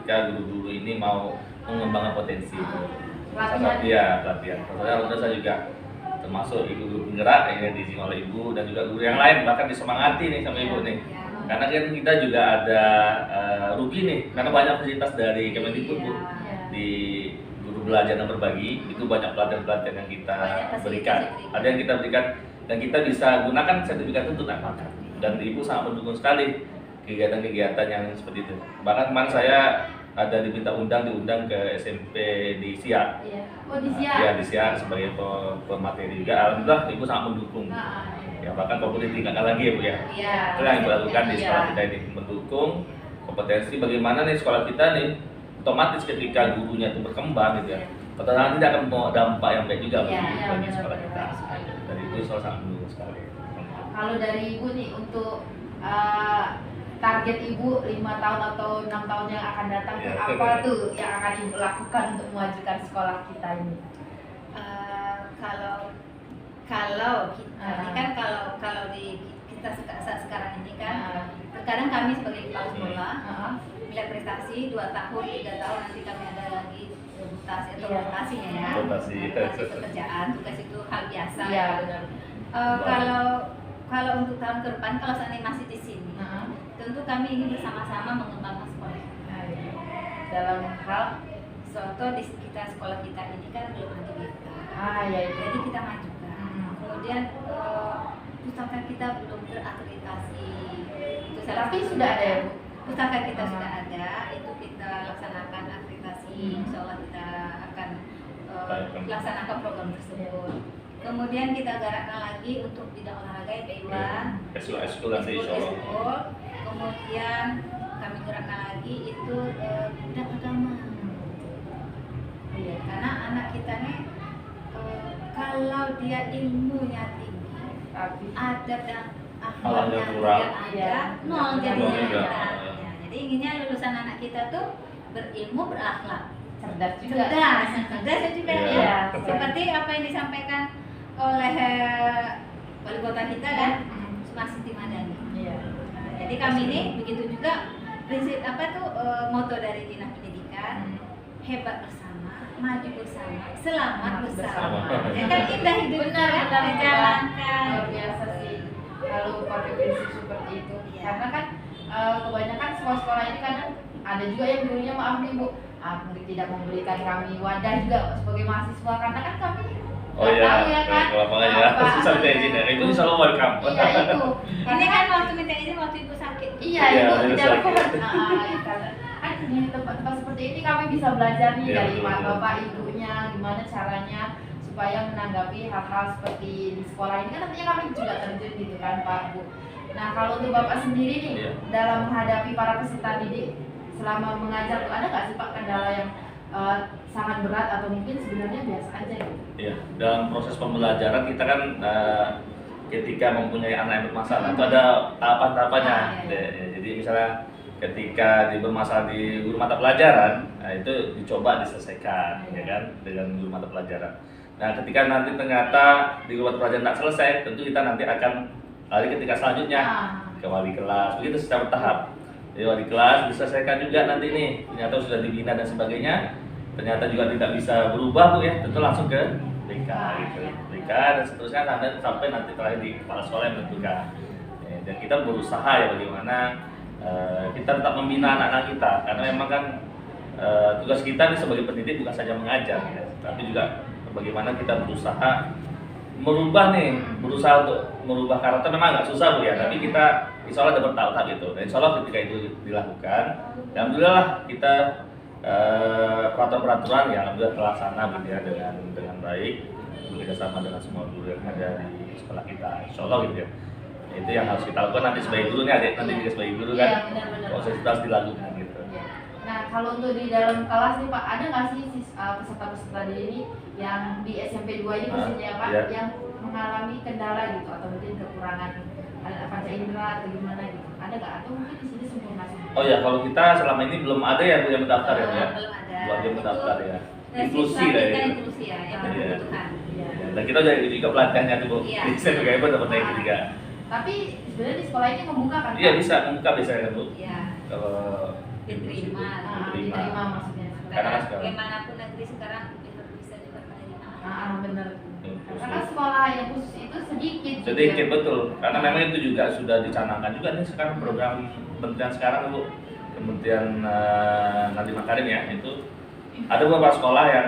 ketika guru-guru ini mau mengembangkan potensi itu. Pelatihan. Iya, pelatihan. Soalnya saya juga termasuk ibu guru penggerak yang diizin oleh ibu dan juga guru yang lain bahkan disemangati nih sama ibu nih. Karena kan kita juga ada rugi nih karena banyak fasilitas dari Kemendikbud Bu di guru belajar dan berbagi itu banyak pelatihan-pelatihan yang kita berikan. Ada yang kita berikan dan kita bisa gunakan sertifikat itu tak makan. Dan ibu sangat mendukung sekali kegiatan-kegiatan yang seperti itu. Bahkan kemarin saya ada diundang ke SMP di Siak. Oh di Siak? Ya di Siak sebagai pemateri juga. Alhamdulillah ibu sangat mendukung. Ya bahkan kompetisi tingkatkan lagi ya Bu ya. Itu yang ibu lakukan di sekolah kita ini mendukung kompetensi bagaimana nih sekolah kita nih otomatis ketika gurunya itu berkembang gitu ya. Otomatis tidak akan membawa dampak yang baik juga bagi sekolah kita. Dari itu sangat mendukung sekali. Kalau dari ibu nih untuk target ibu 5 tahun atau 6 tahun yang akan datang apa tuh yang akan ibu lakukan untuk memajukan sekolah kita ini? Ini kan kalau di kita saat sekarang ini kan terkadang kami sebagai kepala sekolah melihat prestasi 2 tahun 3 tahun nanti kami ada lagi rotasi atau rotasinya ya rotasi pekerjaan tugas itu hal biasa kalau untuk tahun ke depan kalau saat ini masih di sini tentu kami ingin bersama-sama mengembangkan sekolah dalam hal contoh di sekolah kita ini kan belum ada GK jadi kita majukan kemudian pustaka kita belum terakreditasi tapi sudah ada ya Bu? Pustaka kita sudah ada itu kita laksanakan akreditasi insya Allah kita akan laksanakan program tersebut kemudian kita garakkan lagi untuk bidang olahraga IPA Eskul nanti insya Allah. Kemudian kami gerakkan lagi itu bidang agama karena anak kita nih kalau dia ilmunya tinggi adab dan akhlaknya tidak ada nol jadinya jadi inginnya lulusan anak kita tuh berilmu berakhlak cerdas juga ya seperti apa yang disampaikan oleh wali kota kita kan Mas Siti Madani jadi kami ini begitu juga prinsip moto dari Dinas Pendidikan hebat bersama maju bersama selamat bersama ya kan indah hidup benar dijalankan luar biasa sih kalau pakai prinsip seperti itu karena kan kebanyakan sekolah-sekolah ini kadang ada juga yang gurunya maaf nih Bu tidak memberikan kami wadah juga sebagai mahasiswa karena kan kami tahu ya kan susah minta izin ya itu insya Allah welcome itu ini kan waktu minta izin waktu ibu sakit ibu telepon kan di tempat-tempat seperti ini kami bisa belajar nih dari bapak ibunya gimana caranya supaya menanggapi hal-hal seperti di sekolah ini kan nantinya kami juga terjun gitu kan Pak Bu. Nah kalau untuk Bapak sendiri nih dalam menghadapi para peserta didik selama mengajar tuh ada nggak sih Pak kendala yang sangat berat atau mungkin sebenarnya biasa aja gitu? Iya, dalam proses pembelajaran kita kan ketika mempunyai anak yang bermasalah itu ada tahapan-tahapannya. Jadi misalnya ketika bermasalah di guru mata pelajaran, itu dicoba diselesaikan, ya kan, dengan guru mata pelajaran. Nah, ketika nanti ternyata di guru mata pelajaran tidak selesai, tentu kita nanti akan lari ketika selanjutnya ke wali kelas, begitu secara bertahap. Jadi wali kelas diselesaikan juga nanti nih, ternyata sudah dibina dan sebagainya, ternyata juga tidak bisa berubah Bu ya, tentu langsung ke BK gitu. BK dan seterusnya sampai nanti terakhir di kepala sekolah yang menentukan. Dan kita berusaha ya bagaimana kita tetap membina anak-anak kita karena memang kan tugas kita nih sebagai pendidik bukan saja mengajar ya, tapi juga bagaimana kita berusaha berusaha untuk merubah karakter. Memang agak susah Bu ya, tapi kita insya Allah ada bertahap itu dan insya Allah ketika itu dilakukan alhamdulillah kita peraturan-peraturan yang alhamdulillah terlaksana gitu ya dengan baik bekerjasama dengan semua guru yang ada di sekolah kita insya Allah gitu ya. Itu yang harus kita lakukan nanti sebagai guru nih adik nanti juga sebagai guru kan proses itu harus dilakukan gitu. Nah kalau untuk di dalam kelas nih Pak ada nggak sih peserta-peserta ini yang di SMP 2 ini khususnya Pak yang mengalami kendala gitu atau mungkin kekurangan panca indera atau gimana gitu ada nggak atau mungkin di sini sempurna semua? Oh ya kalau kita selama ini belum ada ya Bu yang mendaftar ya Bu ya? Belum ada. Buat yang mendaftar ya. Inklusi lah ya. Inklusi ya yang berkebutuhan. Dan kita udah juga pelatihannya tuh Bu. Jadi saya juga hebat dapat yang ketiga. Tapi sebenarnya di sekolah ini membuka kan? Iya bisa membuka biasanya kan Bu. Iya. Kalau diterima. Diterima maksudnya. Karena Karena sekarang- bagaimanapun negeri sekarang bisa juga menerima. Benar. Inklusi. Karena sekolah yang khusus itu sedikit. Sedikit betul, karena memang itu juga sudah dicanangkan juga nih sekarang program kementerian sekarang Bu, Kementerian Nadiem Makarim ya, itu ada beberapa sekolah yang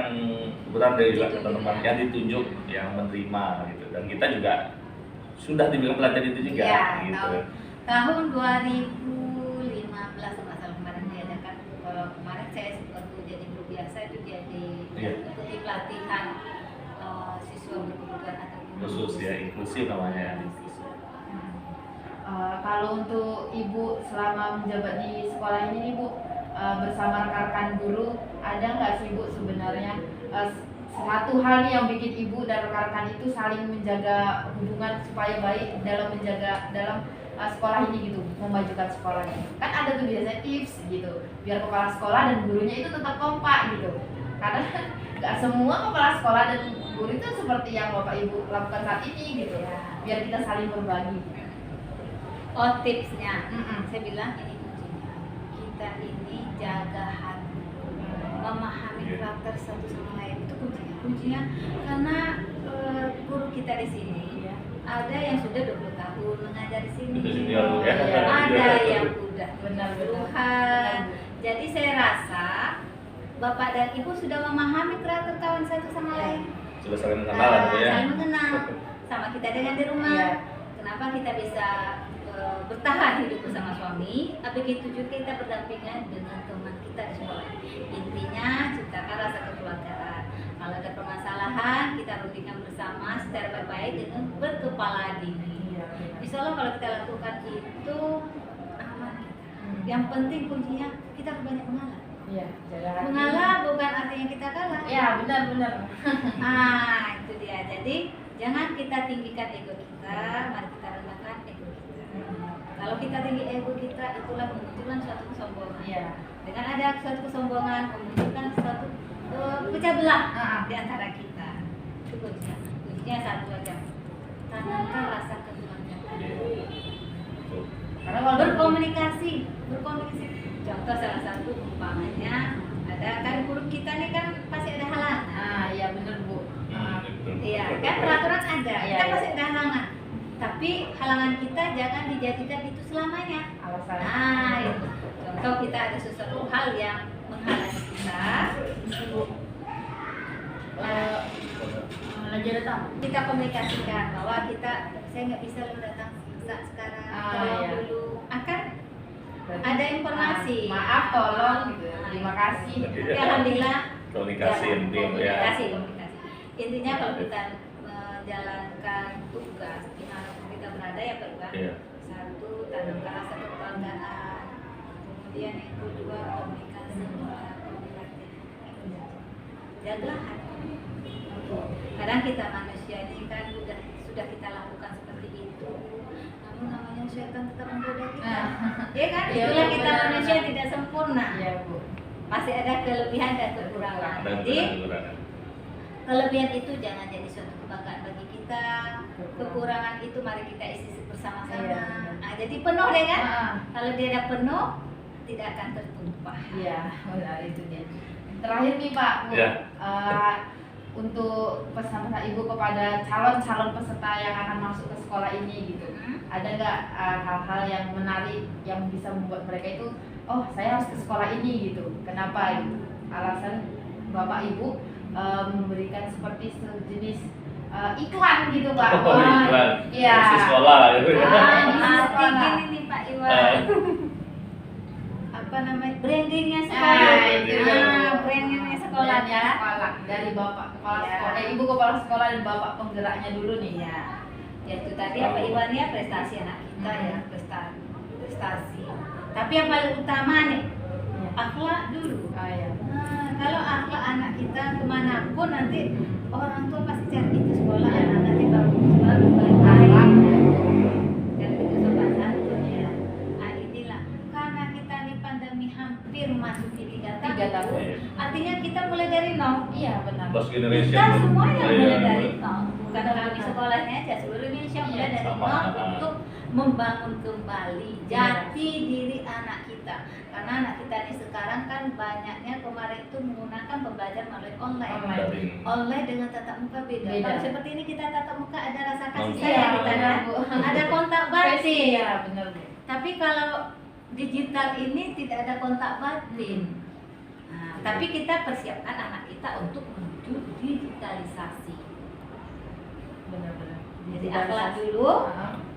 kebetulan dari teman-teman yang ditunjuk yang menerima gitu, dan kita juga sudah diberikan pelajaran itu juga Iya, gitu. tahun 2015 masalah kemarin diadakan, kalau kemarin saya waktu jadi guru biasa itu jadi Iya. ikuti pelatihan siswa berkebutuhan atau Khusus ya, inklusif namanya ya. Kalau untuk Ibu selama menjabat di sekolah ini nih Bu, bersama rekan-rekan guru, ada nggak sih Bu sebenarnya satu hal nih yang bikin Ibu dan rekan-rekan itu saling menjaga hubungan supaya baik dalam menjaga sekolah ini gitu, memajukan sekolahnya? Kan ada tuh biasanya tips gitu, biar kepala sekolah dan gurunya itu tetap kompak gitu. Karena nggak semua kepala sekolah dan guru itu seperti yang Bapak Ibu lakukan saat ini gitu, biar kita saling berbagi. Oh, tipsnya, saya bilang ini kuncinya. Kita ini jaga hati, memahami karakter satu sama lain, itu kuncinya. Kuncinya karena guru kita di sini ada yang sudah 20 tahun mengajar di sini, Itu senior, ya. ada yang udah Benar. Tuhan. Jadi saya rasa Bapak dan Ibu sudah memahami karakter kawan satu sama lain. Sudah saling mengenal lah Bu ya. Saling mengenal, sama kita dengan di rumah. Iya. Kenapa kita bisa bertahan hidup bersama suami, begitu juga kita berdampingan dengan teman kita di sekolah. Intinya ciptakan rasa kekeluargaan. Kalau ada permasalahan, kita rutinkan bersama secara baik-baik dengan berkepala dingin. Insya Allah kalau kita lakukan itu aman kita. Yang penting kuncinya kita harus banyak mengalah. Iya, jaga hati. Mengalah bukan artinya kita kalah. Ya, benar. Itu dia. Jadi jangan kita tinggikan ego kita, mari kita rendahkan ego kita. Kalau kita tinggi ego kita, itulah memunculkan suatu kesombongan. Iya. Dengan ada suatu kesombongan, memunculkan suatu pecah belah di antara kita. Itu kuncinya. Kuncinya satu aja. Tanamkan rasa kekeluargaan. Betul. Karena kalau Berkomunikasi. Contoh salah satu umpamanya ada kan guru kita nih kan pasti ada halangan. iya benar Bu. Betul. Iya, kan peraturan ada, Iya, kita iya. pasti ada halangan. Tapi halangan kita jangan dijadikan itu selamanya. Alasan. Itu. Contoh kita ada sesuatu hal yang menghalangi kita, Lagi ada tamu. kita komunikasikan bahwa saya nggak bisa lo datang saat sekarang, tolong iya. dulu. Akan ada informasi. Maaf, tolong gitu. Terima kasih. Tapi alhamdulillah Komunikasi jalan, penting ya. komunikasi. Intinya kalau kita menjalankan tugas dimanapun kita berada ya Pak Iwan. Iya. Satu, tanamkan rasa kekeluargaan. Kemudian yang kedua, komunikasi komunikatif. Jaga hati. Kadang kita manusia ini kan sudah kita lakukan seperti itu. Namun namanya setan tetap menggoda kita. Ya kan? Iya, Itulah kita benar, manusia benar. tidak sempurna. Iya Bu. Pasti ada kelebihan dan kekurangan. Dan Jadi kekurangan. kelebihan itu jangan jadi suatu kebanggaan bagi kita. Kekurangan itu mari kita isi bersama-sama. Iya. Nah, jadi penuh deh kan? Ah, Kalau dia ada penuh, tidak akan tertumpah. Iya, benar itu dia. Terakhir nih Pak, Bu. Iya. Untuk pesan-pesan Ibu kepada calon-calon peserta yang akan masuk ke sekolah ini gitu. Ada nggak hal-hal yang menarik yang bisa membuat mereka itu, oh saya harus ke sekolah ini gitu. Kenapa gitu? Alasan Bapak Ibu memberikan seperti sejenis iklan gitu Pak. Oh, iklan. Iya. Isi sekolah gitu. Nanti gini nih Pak Iwan. Apa namanya? Brandingnya sekolah. Iya, brandingnya. Brandingnya sekolahnya. Sekolah dari Bapak kepala Iya. sekolah, Ibu kepala sekolah dan Bapak penggeraknya dulu nih. Iya. Ya itu tadi apa Iwan ya, prestasi anak kita ya, prestasi. Tapi yang paling utama nih, akhlak dulu. Iya. Nah, kalau akhlak anak kita kemanapun nanti orang tua pasti cari itu sekolah anak nanti baru paling baik. Cari itu sopan santun ya. Nah inilah karena kita di pandemi hampir masuk di 3 3 tahun. tahun. Artinya kita mulai dari nol. Iya benar. Lost generation. Kita semuanya Iya, mulai dari betul. nol. Bukan kami sekolahnya aja, seluruh Indonesia mulai Iya, dari sama. nol untuk membangun kembali jati diri anak kita. Karena anak kita ini sekarang kan banyaknya kemarin itu menggunakan pembelajaran melalui online. Online dengan tatap muka beda. Kalau seperti ini kita tatap muka ada rasa kasih sayang kita kan, ada kontak batin. Ya, benar. Tapi kalau digital ini tidak ada kontak batin. Nah, tapi kita persiapkan anak kita untuk menuju digitalisasi. Benar-benar. Jadi akhlak dulu,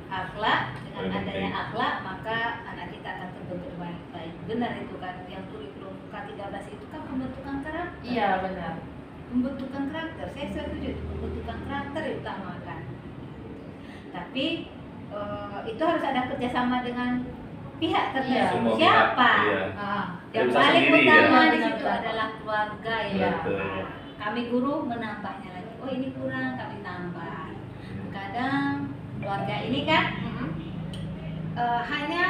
akhlak, dengan adanya akhlak maka anak kita akan terbentuk baik. Benar itu kan, yang kurikulum K13 itu kan pembentukan karakter. Iya, benar. Pembentukan karakter, saya setuju itu, pembentukan karakter diutamakan. Tapi itu harus ada kerjasama dengan pihak tertentu. Semua Siapa? Iya. Yang Bisa paling sendiri, utama ya. di situ adalah keluarga ya. Betul. Kami guru menambahnya lagi. Oh ini kurang, kami tambah. Kadang keluarga ini kan hanya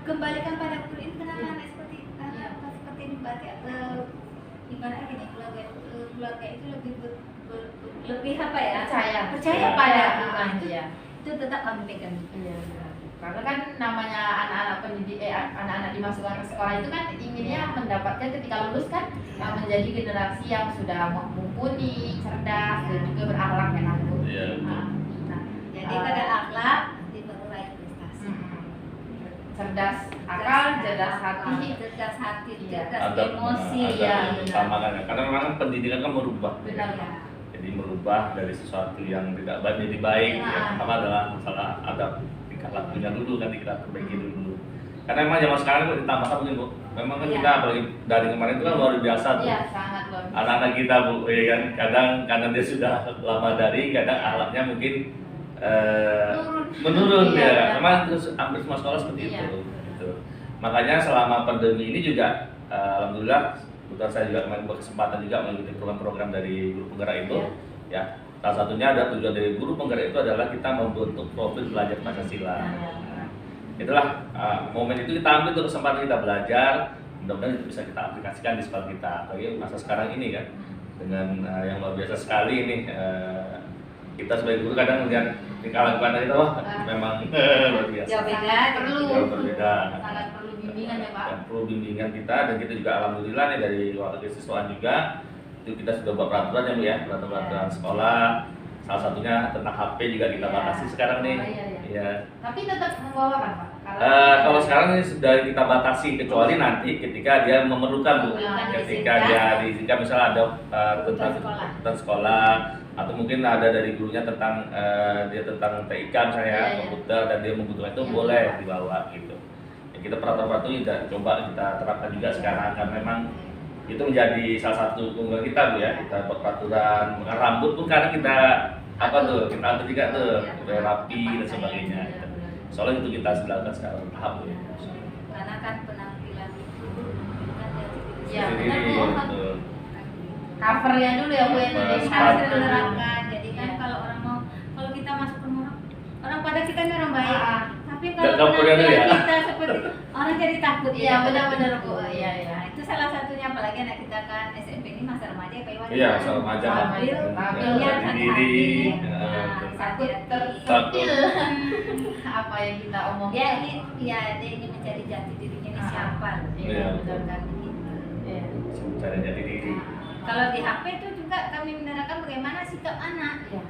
kembalikan pada guru ini kenapa anak seperti seperti ini berarti ibaratnya gini keluarga itu lebih apa ya? Percaya pada Tuhan itu tetap kami pegang. Iya, benar. Karena kan namanya anak-anak pendidik anak-anak dimasukkan ke sekolah itu kan inginnya mendapatkan ketika lulus kan menjadi generasi yang sudah mumpuni, cerdas dan juga berakhlak ya kan Bu. Iya. Nah, jadi pada akhlak nanti baru raih prestasi. Cerdas akal, cerdas hati, cerdas hati, Iya. cerdas Ada- emosi ada ya. sama kan ya. Karena memang pendidikan kan merubah. Benar. Ya. Jadi merubah dari sesuatu yang tidak baik menjadi baik. Iya. Yang pertama adalah masalah adab tingkah lakunya dulu kan kita perbaiki dulu. Karena memang zaman sekarang itu ditambahkan mungkin Bu. Memang kan Iya. kita apalagi dari kemarin itu kan luar biasa tuh. Iya, sangat luar biasa. Anak-anak kita Bu, ya kan kadang karena dia sudah lama dari kadang alatnya mungkin menurun Iya, ya. iya. Memang terus hampir semua sekolah seperti Iya. itu. Gitu. Makanya selama pandemi ini juga alhamdulillah kebetulan saya juga kemarin berkesempatan juga mengikuti program-program dari guru penggerak itu ya. Salah satunya ada tujuan dari guru penggerak itu adalah kita membentuk profil belajar Pancasila. Nah, itulah momen itu kita ambil tuh kesempatan kita belajar, mudah-mudahan itu bisa kita aplikasikan di sekolah kita. Apalagi masa sekarang ini kan dengan yang luar biasa sekali ini kita sebagai guru kadang melihat tingkah laku anak itu wah memang luar biasa. Jauh beda, Perlu. Jauh berbeda. Sangat perlu bimbingan ya Pak. Dan perlu bimbingan kita dan kita juga alhamdulillah nih dari waktu kesiswaan juga itu kita sudah buat peraturan ya Bu ya, peraturan sekolah. Salah satunya tentang HP juga kita Iya. batasi sekarang nih. Oh, iya. Iya. Tapi tetap membawakan Pak. Kalau sekarang ini sudah kita batasi kecuali nanti ketika dia memerlukan Bu. Memerlukan Ketika diizinkan. dia diizinkan misalnya ada tentang sekolah. sekolah atau mungkin ada dari gurunya tentang dia tentang TIK misalnya Iya, iya. komputer dan dia membutuhkan itu Iya. boleh dibawa gitu. Ya, kita peraturan-peraturan itu coba kita terapkan juga sekarang karena memang itu menjadi salah satu keunggulan kita Bu ya. Kita buat peraturan rambut pun karena kita apa tuh kita atur juga tuh supaya rapi dan sebagainya. Iya, benar. Soalnya itu kita lakukan secara bertahap ya. Karena kan penampilan itu kan dari diri Iya, sendiri. benar, Bu. Betul. Covernya dulu ya Bu yang Cover, dilihat. Harus sepatu. menerapkan. Jadi kan Iya. kalau orang mau, kalau kita masuk ke orang pada kita ini orang baik. Ah. Tapi Nggak kalau covernya dulu ya? kita seperti orang jadi takut. Iya, benar-benar Bu. Iya, iya. Nah, itu salah satunya apalagi anak kita kan SMP ini masa remaja kayak Iya, masa remaja. Tampil, Tampil, lihat jati hati-hati. diri. Nah, Takut hati-hati. tersentil apa yang kita omongin. Dia ini, ya dia ingin mencari jati dirinya ini siapa. Iya, betul. Kan begitu. Iya. Cari jati diri. Kalau di HP itu juga kami menerapkan bagaimana sikap anak Iya.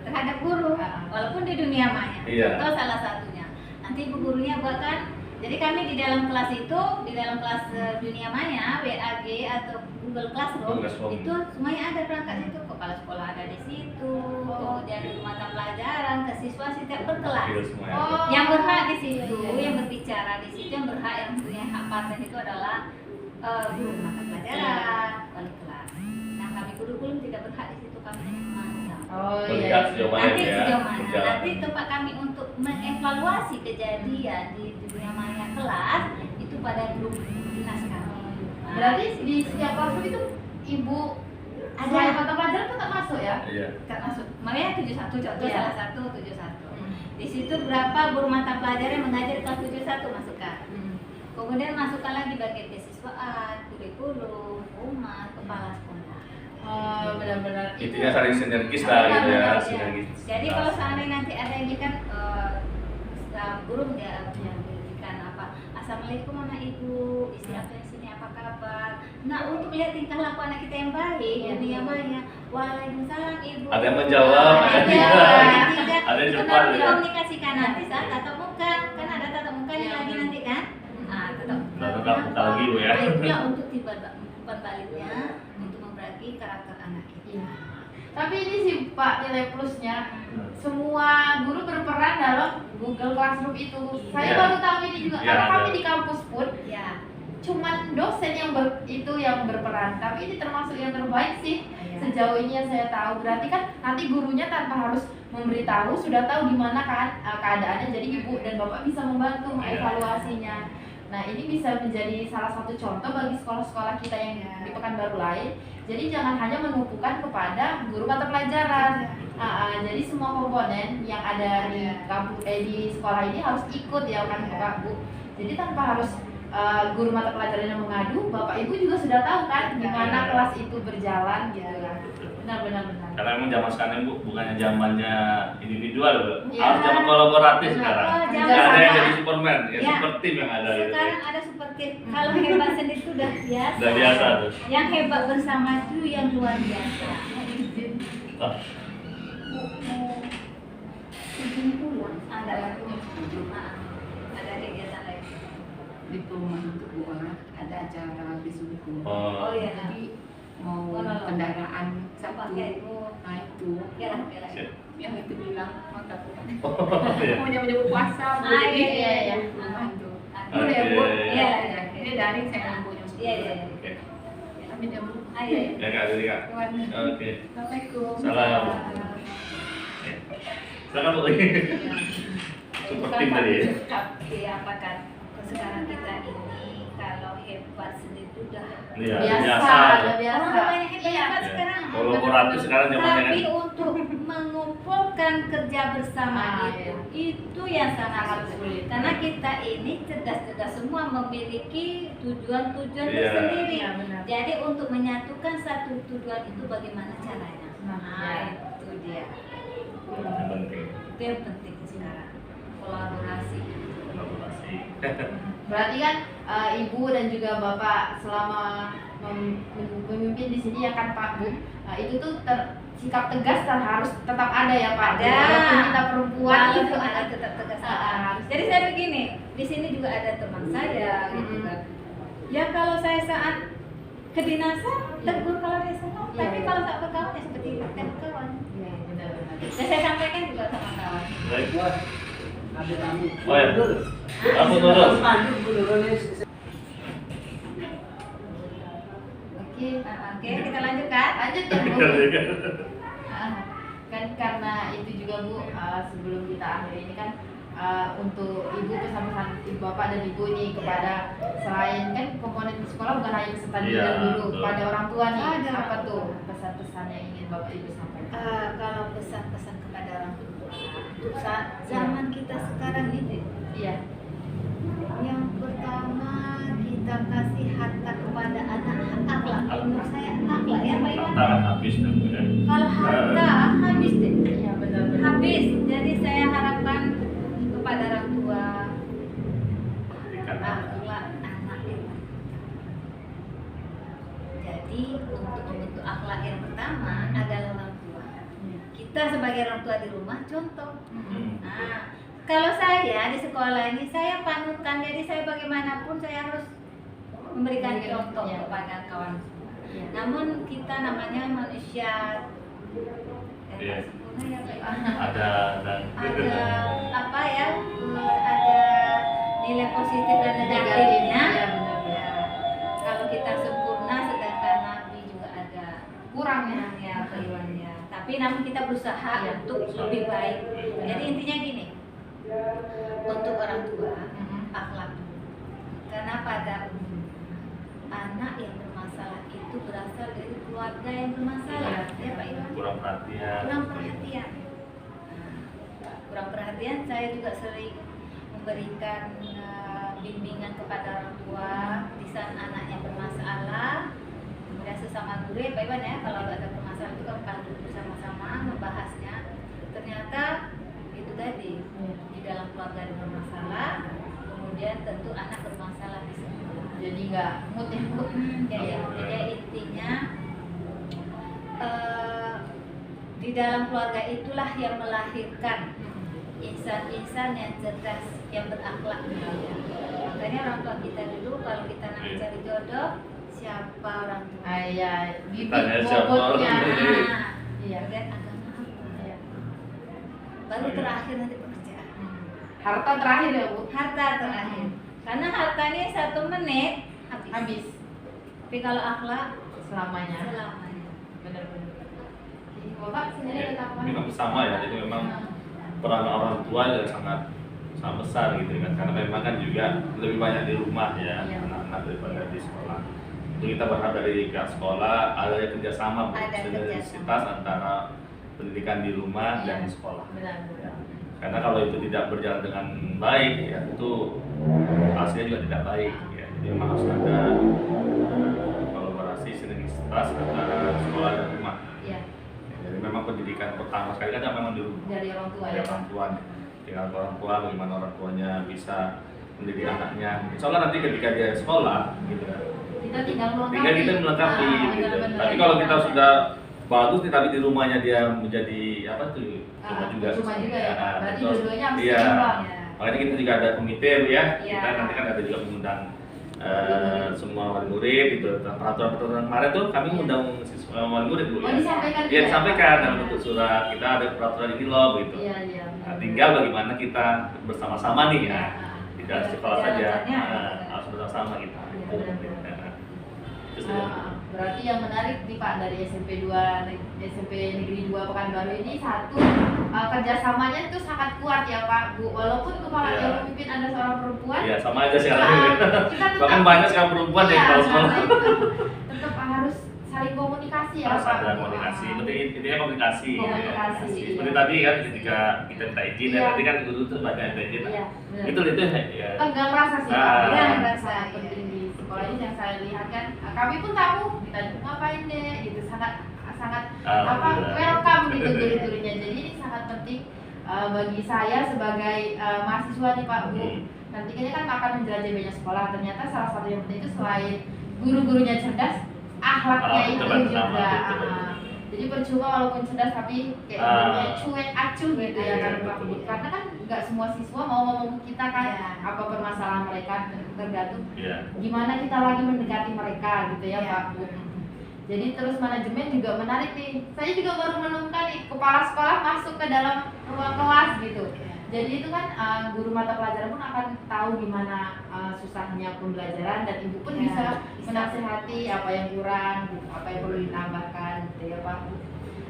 terhadap guru, walaupun di dunia maya. Iya. Contoh salah satunya. Nanti ibu gurunya buatkan. Jadi kami di dalam kelas itu, di dalam kelas dunia maya, WAG atau Google Classroom, Google Classroom. itu semuanya ada perangkat itu. Kepala sekolah ada di situ, kemudian guru mata pelajaran, ke siswa setiap berkelas. Iya, semua ya. Oh. Yang berhak di situ, yang berbicara di situ, yang berhak yang punya hak paten itu adalah guru mata pelajaran, wali kelas. Nah kami kurikulum tidak berhak di situ, kami hanya memantau. Oh Melihat iya. sejauh mana Nanti ya. sejauh mana? berjalan. Nanti tempat kami untuk mengevaluasi kejadian di dunia maya kelas itu pada grup dinas kami. Nah, Berarti di setiap kelas itu ibu Ada. selain mata pelajaran tetap masuk ya? Iya. tak masuk. Makanya 71 contoh Iya. salah satu 71. Di situ berapa guru mata pelajaran yang mengajar kelas 71 masukkan. Kemudian masukkan lagi bagian kesiswaan, kurikulum, humas, kepala sekolah. Oh, benar-benar. Intinya saling sinergis lah gitu ya, Iya. sinergis. Jadi kalau seandainya nanti ada ini kan guru memberikan apa, assalamualaikum anak ibu, istirahat di sini apa kabar. Nah, untuk lihat tingkah laku anak kita yang baik dunia maya, waalaikumsalam ibu. Ada yang menjawab, ada yang tidak. Ada yang cepat. Dikomunikasikan nanti saat tatap muka, kan ada tatap mukanya lagi nanti kan. Nah, tatap Tatap muka lagi Bu ya. baiknya untuk timbal baliknya untuk memperhati karakter anak kita. Iya. Tapi ini sih Pak nilai plusnya, semua guru berperan dalam Google Classroom itu. Saya Iya. baru tahu ini juga, Iya, karena kami ada. di kampus pun Ya. cuman dosen yang yang berperan. Tapi ini termasuk yang terbaik sih Iya. sejauh ini yang saya tahu. Berarti kan nanti gurunya tanpa harus memberitahu sudah tahu di mana kan keadaannya. Jadi ibu dan bapak bisa membantu mengevaluasinya. Nah, ini bisa menjadi salah satu contoh bagi sekolah-sekolah kita yang di Pekanbaru lain. Jadi jangan hanya menumpukan kepada guru mata pelajaran. Jadi semua komponen yang ada di kampus di sekolah ini harus ikut ya kan Pak Bu. Jadi tanpa harus guru mata pelajaran yang mengadu, Bapak Ibu juga sudah tahu kan gimana kelas itu berjalan gitu lah. Benar. Karena emang zaman sekarang Bu bukannya zamannya individual Bu. Iya. Harus zaman kolaboratif Benar. sekarang. Oh, Nggak zaman ada yang sama. jadi Superman, ya Ya. super team yang ada gitu. Sekarang ada super team. Kalau hebat sendiri itu udah biasa. Udah biasa tuh. Yang hebat bersama itu yang luar biasa. Oh, Izin pulang. Ada ada kegiatan lain. Di perumahan untuk Bu orang ada acara di suku. Oh. iya. Jadi mau kendaraan satu. Pakai itu. Nah itu Ya, oke. Siap. yang itu bilang mau takut Oh, iya. mau nyambut puasa. Bu. Ah, Jadi iya. perumahan tuh. Ada. Boleh ya Bu? Iya. Ini daring saya ibunya. Iya. Oke. Kami jam Ah, iya. Ya Kak, jadi Kak. Oke. Assalamualaikum. Salam. Silakan Bu. Super team tadi ya. Oke, apakah sekarang kita ini kalau hebat sendiri itu udah Iya, Biasa. orang banyak hebat Iya. sekarang. Kolaboratif sekarang zamannya Tapi kan. untuk mengumpulkan kerja bersama itu yang sangat sulit. Karena kita ini cerdas-cerdas semua memiliki tujuan-tujuan Iya. tersendiri. Iya, benar. Jadi untuk menyatukan satu tujuan itu bagaimana caranya? Nah, Itu dia. Yang penting. Itu yang penting sekarang. Kolaborasi. Kolaborasi. Berarti kan Ibu dan juga Bapak selama memimpin di sini ya kan Pak Bu, itu tuh sikap tegas harus tetap ada ya Pak. Ada. Walaupun kita perempuan Walaupun itu ada tetap tegas. harus. Jadi saya begini, di sini juga ada teman saya gitu kan. Ya kalau saya saat kedinasan tegur kalau dia salah, Iya, tapi iya. kalau tak berkawan ya seperti kita berkawan. Iya, benar-benar. Dan saya sampaikan juga sama kawan. Baik. Ada tamu. Oh ya. Aku turun. Oke, Oke, kita lanjutkan. lanjut ya Bu. Kan karena itu juga Bu, sebelum kita akhiri ini kan untuk Ibu pesan-pesan Ibu Bapak dan Ibu ini kepada selain kan komponen di sekolah bukan hanya peserta didik Iya, dan guru, betul. pada orang tua nih Ada. apa tuh pesan-pesan yang ingin Bapak Ibu sampaikan? Kalau pesan-pesan kepada orang tua, untuk zaman kita sekarang ini, Iya. yang pertama kita kasih harta kepada anak akhlak. Menurut saya akhlak ya Pak Iwan. Tangan habis dan Bu ya. Kalau harta habis deh. Iya benar-benar. Habis. Jadi saya harapkan kepada orang tua Berikan. akhlak anak yang jadi untuk membentuk akhlak yang pertama adalah orang tua. Kita sebagai orang tua di rumah contoh. Nah, kalau saya di sekolah ini saya panutan, jadi saya bagaimanapun saya harus memberikan contoh Iya. kepada kawan. Iya. Namun kita namanya manusia Iya. sempurna ya Pak. Ada dan Ada apa ya? Ada nilai positif dan negatifnya. Iya benar. Ya, kalau kita sempurna, sedangkan Nabi juga ada Kurang ya. ya kehilangannya. Tapi namun kita berusaha Iya. untuk lebih baik. Jadi intinya gini, untuk orang tua akhlak dulu. Karena pada umumnya anak yang bermasalah itu berasal dari keluarga yang bermasalah, ya Pak Iwan. kurang perhatian. Kurang perhatian. Kurang perhatian, saya juga sering memberikan bimbingan kepada orang tua di saat anaknya bermasalah. Kemudian sesama guru ya Pak Iwan ya, kalau ada permasalahan itu kan duduk bersama-sama membahasnya. Ternyata itu tadi di dalam keluarga ada nggak mood ya Bu. Jadi intinya di dalam keluarga itulah yang melahirkan insan-insan yang cerdas, yang berakhlak. Makanya orang tua kita dulu kalau kita nak cari jodoh, siapa orang tua? Iya, bibit Tanya siapa orang bobotnya. tua. Iya. Kemudian agama apa? Iya. Baru terakhir nanti pekerjaan. Harta terakhir ya Bu. Harta terakhir. Karena harta ini 1 menit habis. Habis Tapi kalau akhlak selamanya. selamanya. Benar-benar. Bapak sendiri ada tambahan? Memang sama ya, jadi memang peran orang tua juga sangat besar gitu kan, karena memang kan juga lebih banyak di rumah ya Iya. anak-anak daripada di sekolah. Itu kita berharap dari pihak sekolah ada kerjasama, Ada sinergisitas antara pendidikan di rumah dan di sekolah. Benar-benar. Karena kalau itu tidak berjalan dengan baik ya itu hasilnya juga tidak baik ya. Jadi memang harus ada kolaborasi sinergisitas antara sekolah dan rumah. Iya. Jadi memang pendidikan pertama sekali kan memang di rumah. Dari orang tua Dari ya. orang tua, tinggal orang tua bagaimana orang tuanya bisa mendidik anaknya. Soalnya nanti ketika dia sekolah gitu kan, Kita tinggal melengkapi. tinggal kita melengkapi Ah, gitu. benar-benar. Tapi kalau kita sudah bagus nih tapi di rumahnya dia menjadi apa tuh cuma juga. Cuma juga ya Pak. Berarti Terus, dua-duanya harus iya. seimbang. Ya. Makanya kita juga ada komite Bu, ya. Iya. Kita nanti kan ada juga mengundang semua wali murid gitu. Peraturan kemarin tuh kami mengundang wali murid Bu. Oh, Ya. disampaikan Iya, juga ya? disampaikan dalam bentuk surat. Kita ada peraturan ini loh gitu. Iya, iya. Nah, tinggal bagaimana kita bersama-sama nih ya. Iya. Tidak sekolah saja, Jalannya. harus bersama kita. Iya, Itu. benar-benar. Nah, terus ya. Berarti yang menarik nih Pak dari SMP Negeri 2 Pekanbaru ini satu kerjasamanya itu sangat kuat ya Pak Bu. Walaupun kepala Iya. yang memimpin ada seorang perempuan. Iya, sama aja sekarang. kita tetap, Bahkan banyak sekarang perempuan yang kalau sekolah. tetap harus saling komunikasi ya Harus Pak. ada komunikasi, penting intinya komunikasi. Komunikasi, Ya. iya. Seperti tadi kan ketika kita minta izin Iya. ya, tadi kan guru tuh banyak minta izin. Iya, benar. Itu ya. Enggak merasa sih Ah. Pak. Enggak Yang merasa, sangat iya. penting di sekolah ini yang saya lihat kan. Kami pun tahu ditanya ngapain deh gitu sangat Alhamdulillah. welcome gitu guru-gurunya. Jadi ini sangat penting bagi saya sebagai mahasiswa nih Pak Bu. Nantinya kan akan menjelajahi banyak sekolah. Ternyata salah satu yang penting itu selain guru-gurunya cerdas, akhlaknya itu Coba juga. sama, betul. Jadi percuma walaupun cerdas tapi kayak gurunya cuek acuh gitu ya Iya, kan Pak betul, Bu. betul. Karena kan nggak semua siswa mau ngomong ke kita kan Iya. apa permasalahan mereka, tergantung Iya. gimana kita lagi mendekati mereka gitu ya Iya. Pak Bu. Jadi terus manajemen juga menarik nih. Saya juga baru menemukan nih kepala sekolah masuk ke dalam ruang kelas gitu. Jadi itu kan guru mata pelajaran pun akan tahu gimana susahnya pembelajaran dan ibu pun Ya, bisa bisa. menasehati apa yang kurang, gitu, apa yang perlu ditambahkan gitu ya Pak Bu.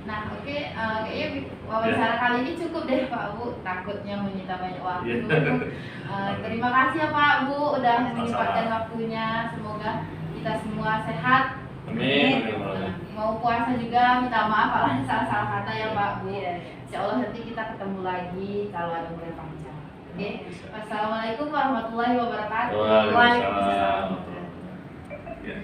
Nah oke, kayaknya wawancara kali ini cukup deh Pak Bu. Takutnya menyita banyak waktu. Iya. Terima kasih ya Pak Bu udah Sama-sama. menyempatkan waktunya. Semoga kita semua sehat. Amin. Mau puasa juga minta maaf kalau ada salah-salah kata ya Pak Bu. Iya. Insya Allah nanti kita ketemu lagi kalau ada berpanjang. Oke. Bisa. Wassalamualaikum warahmatullahi wabarakatuh. Waalaikumsalam. Ya.